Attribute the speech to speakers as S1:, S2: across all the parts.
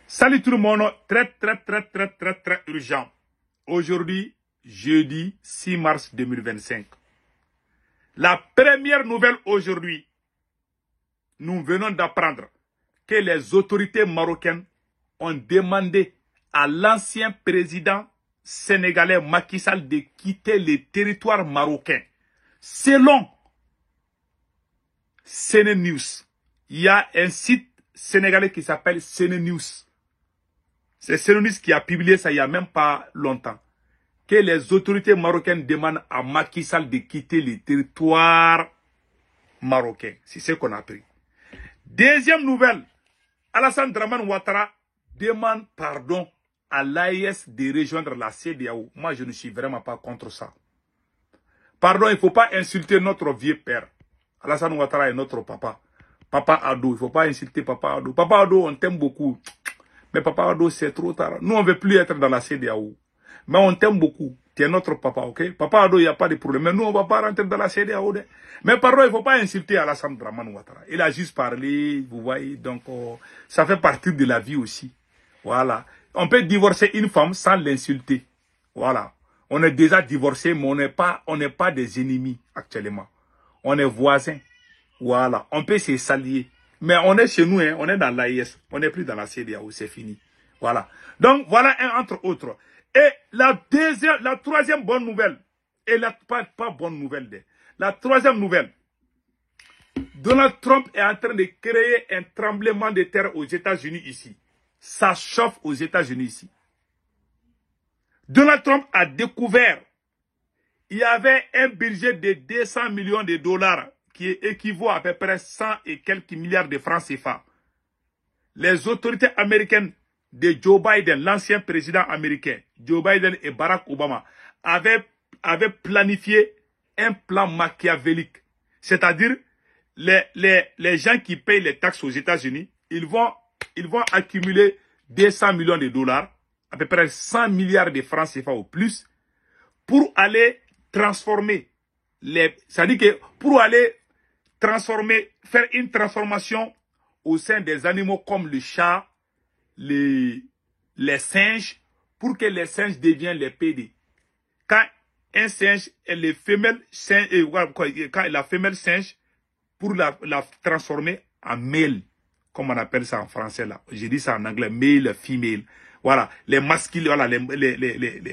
S1: Salut tout le monde, très urgent. Aujourd'hui, jeudi 6 mars 2025. La première nouvelle aujourd'hui, nous venons d'apprendre que les autorités marocaines ont demandé à l'ancien président sénégalais Macky Sall de quitter le territoire marocain. Selon CNews, il y a un site sénégalais qui s'appelle CNews. C'est CNews qui a publié ça il n'y a même pas longtemps. Que les autorités marocaines demandent à Macky Sall de quitter le territoire marocain. C'est ce qu'on a appris. Deuxième nouvelle, Alassane Dramane Ouattara demande pardon à l'AES de rejoindre la CEDEAO. Moi, je ne suis vraiment pas contre ça. Pardon, il ne faut pas insulter notre vieux père. Alassane Ouattara est notre papa. Papa Ado, il ne faut pas insulter Papa Ado. Papa Ado, on t'aime beaucoup. Mais Papa Ado, c'est trop tard. Nous, on ne veut plus être dans la CEDEAO. Mais on t'aime beaucoup. Tu es notre papa, ok? Papa Ado, il n'y a pas de problème. Mais nous, on ne va pas rentrer dans la CEDEAO. Mais pardon, il ne faut pas insulter Alassane Dramane Ouattara. Il a juste parlé, vous voyez. Donc, ça fait partie de la vie aussi. Voilà. On peut divorcer une femme sans l'insulter. Voilà. On est déjà divorcé, mais on n'est pas des ennemis actuellement. On est voisins. Voilà. On peut se s'allier. Mais on est chez nous, hein, on est dans l'AIS. On n'est plus dans la CEDEAO, c'est fini. Voilà. Donc, voilà un entre autres. Et la troisième bonne nouvelle, et pas bonne nouvelle, la troisième nouvelle, Donald Trump est en train de créer un tremblement de terre aux États-Unis ici. Ça chauffe aux États-Unis ici. Donald Trump a découvert il y avait un budget de 200 millions de dollars qui équivaut à peu près 100 et quelques milliards de francs CFA. Les autorités américaines de Joe Biden, l'ancien président américain, Joe Biden et Barack Obama, avaient planifié un plan machiavélique. C'est-à-dire, les gens qui payent les taxes aux États-Unis, ils vont accumuler 200 millions de dollars, à peu près 100 milliards de francs CFA au plus, pour aller transformer c'est-à-dire que pour aller faire une transformation au sein des animaux comme le chat, les singes, pour que les singes deviennent les PD. Quand un singe et les femelles singes, quand la femelle singe, pour la transformer en mâle, comme on appelle ça en français là. J'ai dit ça en anglais, male, female. Voilà, les masculins,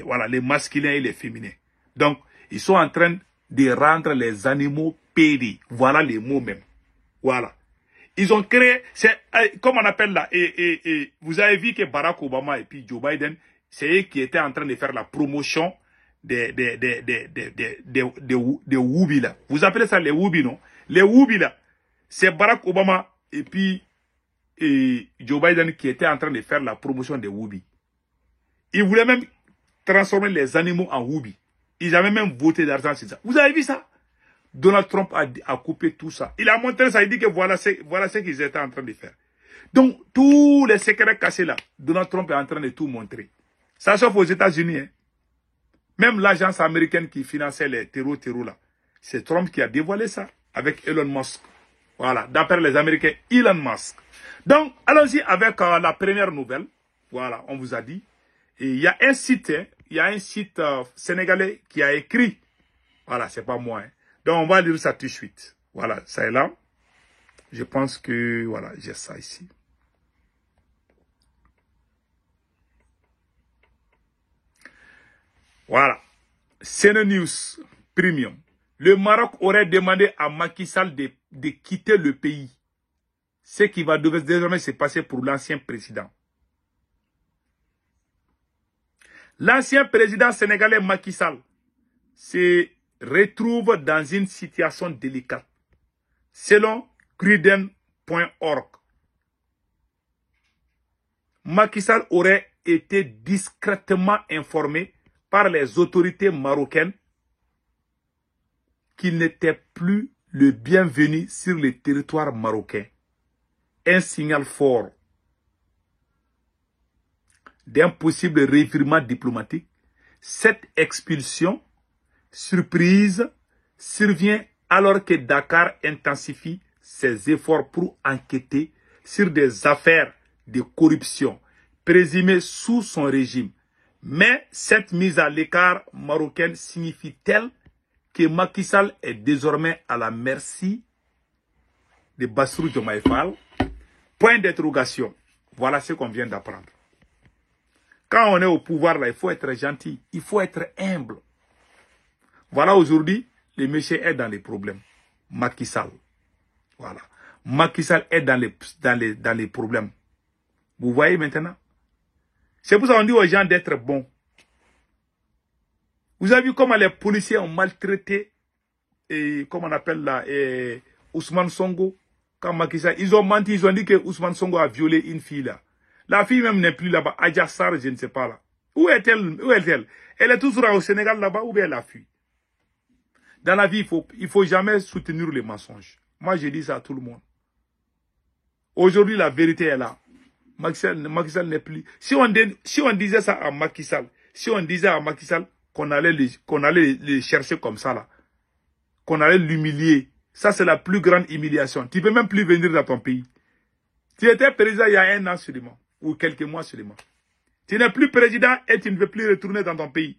S1: voilà, les masculins et les féminins. Donc, ils sont en train de rendre les animaux PD. Voilà les mots même. Voilà. Ils ont créé, comme on appelle là, et vous avez vu que Barack Obama et puis Joe Biden, c'est eux qui étaient en train de faire la promotion des Woubi là. Vous appelez ça les Woubi, non? Les Woubi là, c'est Barack Obama et puis Joe Biden qui étaient en train de faire la promotion des Woubi. Ils voulaient même transformer les animaux en Woubi. Ils avaient même voté d'argent sur ça. Vous avez vu ça? Donald Trump a coupé tout ça. Il a montré ça, il dit que voilà ce qu'ils étaient en train de faire. Donc, tous les secrets cachés là, Donald Trump est en train de tout montrer. Ça chauffe aux États-Unis. Hein. Même l'agence américaine qui finançait les terreaux là, c'est Trump qui a dévoilé ça avec Elon Musk. Voilà, d'après les Américains, Elon Musk. Donc, allons-y avec la première nouvelle. Voilà, on vous a dit. Et il y a un site, sénégalais qui a écrit. Voilà, c'est pas moi. Hein. Donc, on va lire ça tout de suite. Voilà, ça est là. Je pense que, voilà, j'ai ça ici. Voilà. CNews Premium. Le Maroc aurait demandé à Macky Sall de quitter le pays. Ce qui va désormais se passer pour l'ancien président. L'ancien président sénégalais Macky Sall se retrouve dans une situation délicate. Selon Cruden.org, Macky Sall aurait été discrètement informé par les autorités marocaines qu'il n'était plus le bienvenu sur le territoire marocain. Un signal fort d'un possible revirement diplomatique. Cette expulsion surprise survient alors que Dakar intensifie ses efforts pour enquêter sur des affaires de corruption présumés sous son régime. Mais cette mise à l'écart marocaine signifie-t-elle que Macky Sall est désormais à la merci de Bassirou Diomaye Faye? Point d'interrogation. Voilà ce qu'on vient d'apprendre. Quand on est au pouvoir, là, il faut être gentil, il faut être humble. Voilà, aujourd'hui, le monsieur est dans les problèmes. Macky Sall. Voilà. Macky Sall est dans les problèmes. Vous voyez maintenant? C'est pour ça qu'on dit aux gens d'être bons. Vous avez vu comment les policiers ont maltraité, et comment on appelle là, Ousmane Sonko, quand Macky Sall, ils ont menti, ils ont dit que Ousmane Sonko a violé une fille là. La fille même n'est plus là-bas, Adja Sarr, je ne sais pas là. Où est-elle? Où est-elle? Elle est toujours au Sénégal là-bas, ou bien elle a fui? Dans la vie, il faut jamais soutenir les mensonges. Moi, je dis ça à tout le monde. Aujourd'hui, la vérité est là. Macky Sall n'est plus. Si on disait ça à Macky Sall, si on disait à Macky Sall qu'on allait les chercher comme ça là, qu'on allait l'humilier, ça c'est la plus grande humiliation. Tu ne peux même plus venir dans ton pays. Tu étais président il y a 1 an seulement, ou quelques mois seulement. Tu n'es plus président et tu ne veux plus retourner dans ton pays.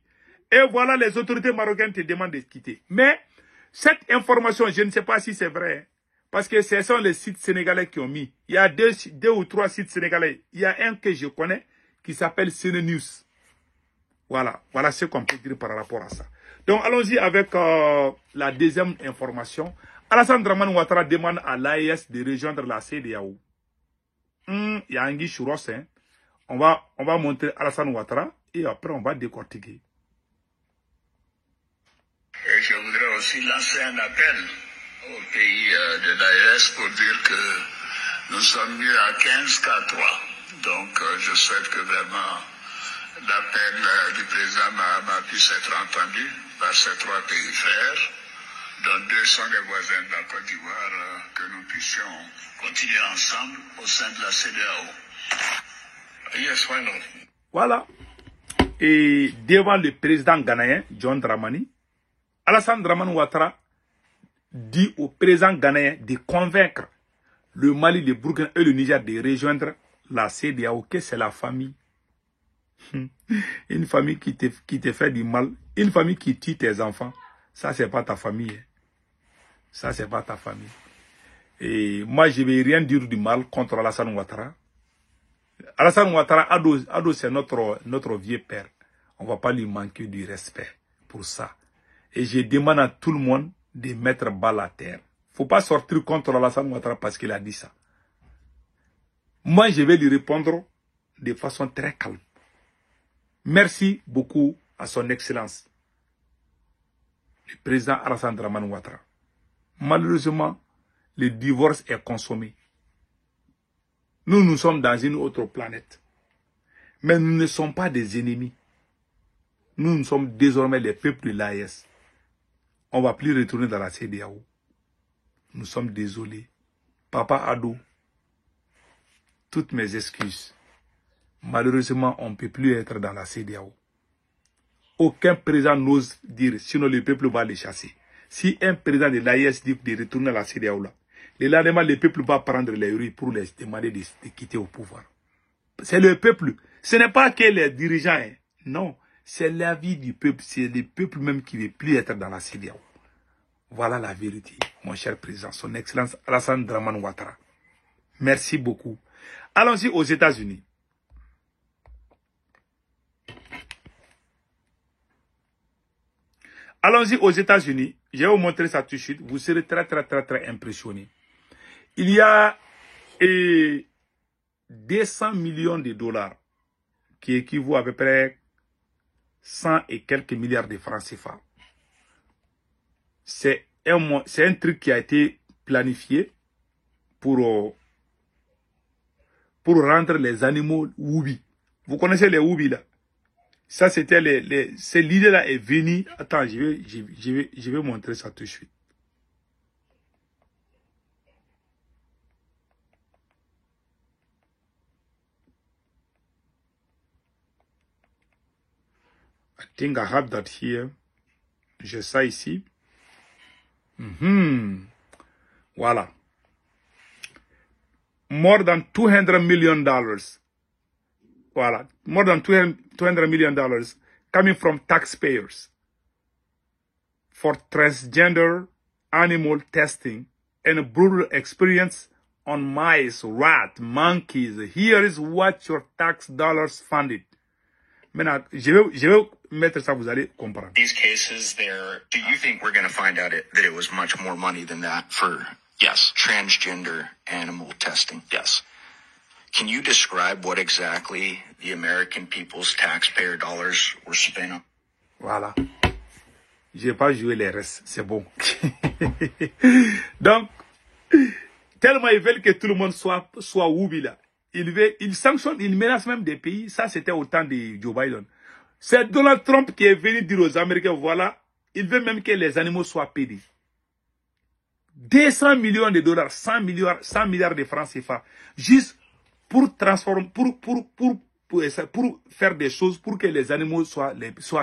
S1: Et voilà, les autorités marocaines te demandent de quitter. Mais cette information, je ne sais pas si c'est vrai, hein, parce que ce sont les sites sénégalais qui ont mis. Il y a deux ou trois sites sénégalais. Il y a un que je connais qui s'appelle CNews. Voilà, voilà ce qu'on peut dire par rapport à ça. Donc allons-y avec la deuxième information. Alassane Dramane Ouattara demande à l'AES de rejoindre la CEDEAO. Il y a Anguille Chouros, hein. On va montrer Alassane Ouattara et après on va décortiquer.
S2: Et je voudrais aussi lancer un appel au pays de l'AES pour dire que nous sommes mieux à 15 qu'à 3. Donc je souhaite que vraiment l'appel du président Mahama puisse être entendu par ces 3 pays frères, dont 2 sont les voisins de la Côte d'Ivoire, que nous puissions continuer ensemble au sein de la CEDEAO. Yes, why not?
S1: Voilà. Et devant le président ghanéen, John Dramani, Alassane Dramane Ouattara dit au président ghanéen de convaincre le Mali, le Burkina et le Niger de rejoindre la CEDEAO, que c'est la famille. Une famille qui te fait du mal, une famille qui tue tes enfants, ça c'est pas ta famille. Ça c'est pas ta famille. Et moi je vais rien dire du mal contre Alassane Ouattara. Alassane Ouattara, Ado c'est notre vieux père. On ne va pas lui manquer du respect pour ça. Et je demande à tout le monde de mettre balle à terre. Il ne faut pas sortir contre Alassane Ouattara parce qu'il a dit ça. Moi, je vais lui répondre de façon très calme. Merci beaucoup à son excellence, le président Alassane Dramane Ouattara. Malheureusement, le divorce est consommé. Nous sommes dans une autre planète. Mais nous ne sommes pas des ennemis. Nous sommes désormais les peuples de l'AES. On ne va plus retourner dans la CEDEAO. Nous sommes désolés. Papa Ado, toutes mes excuses. Malheureusement, on ne peut plus être dans la CEDEAO. Aucun président n'ose dire, sinon le peuple va les chasser. Si un président de l'AES dit de retourner à la CEDEAO, là, le lendemain, le peuple va prendre les rues pour les demander de quitter au pouvoir. C'est le peuple. Ce n'est pas que les dirigeants. Hein. Non, c'est l'avis du peuple. C'est le peuple même qui ne veut plus être dans la CEDEAO. Voilà la vérité, mon cher président. Son Excellence Alassane Dramane Ouattara. Merci beaucoup. Allons-y aux États-Unis. Allons-y aux États-Unis. Je vais vous montrer ça tout de suite. Vous serez très impressionnés. Il y a 200 millions de dollars qui équivaut à peu près 100 et quelques milliards de francs CFA. C'est un truc qui a été planifié pour rendre les animaux Woubi. Vous connaissez les Woubi là? Ça c'était l'idée là est venue. Attends, je vais montrer ça tout de suite. I think I have that here. J'ai ça ici. Voilà. More than $200 million Voilà. More than $200 million coming from taxpayers for transgender animal testing and a brutal experience on mice, rats, monkeys. Here is what your tax dollars funded. Maintenant, je vais mettre ça, vous allez comprendre.
S3: These cases there, do you think we're going to find out that it was much more money than that for, yes, transgender animal testing? Yes. Can you describe what exactly the American people's taxpayer dollars were spent on?
S1: Voilà. Je n'ai pas joué les restes, c'est bon. Donc, tellement ils veulent que tout le monde soit oubi là. Ils sanctionnent, ils menacent même des pays. Ça, c'était au temps de Joe Biden. C'est Donald Trump qui est venu dire aux Américains, voilà, il veut même que les animaux soient payés. 200 millions de dollars, 100 milliards de francs CFA, juste pour transformer, pour faire des choses pour que les animaux soient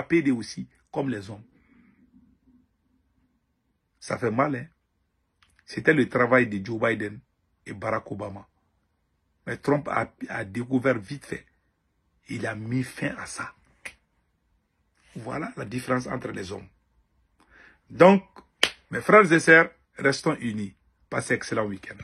S1: payés aussi, comme les hommes. Ça fait mal, hein. C'était le travail de Joe Biden et Barack Obama. Mais Trump a découvert vite fait. Il a mis fin à ça. Voilà la différence entre les hommes. Donc, mes frères et sœurs, restons unis. Passez un excellent week-end.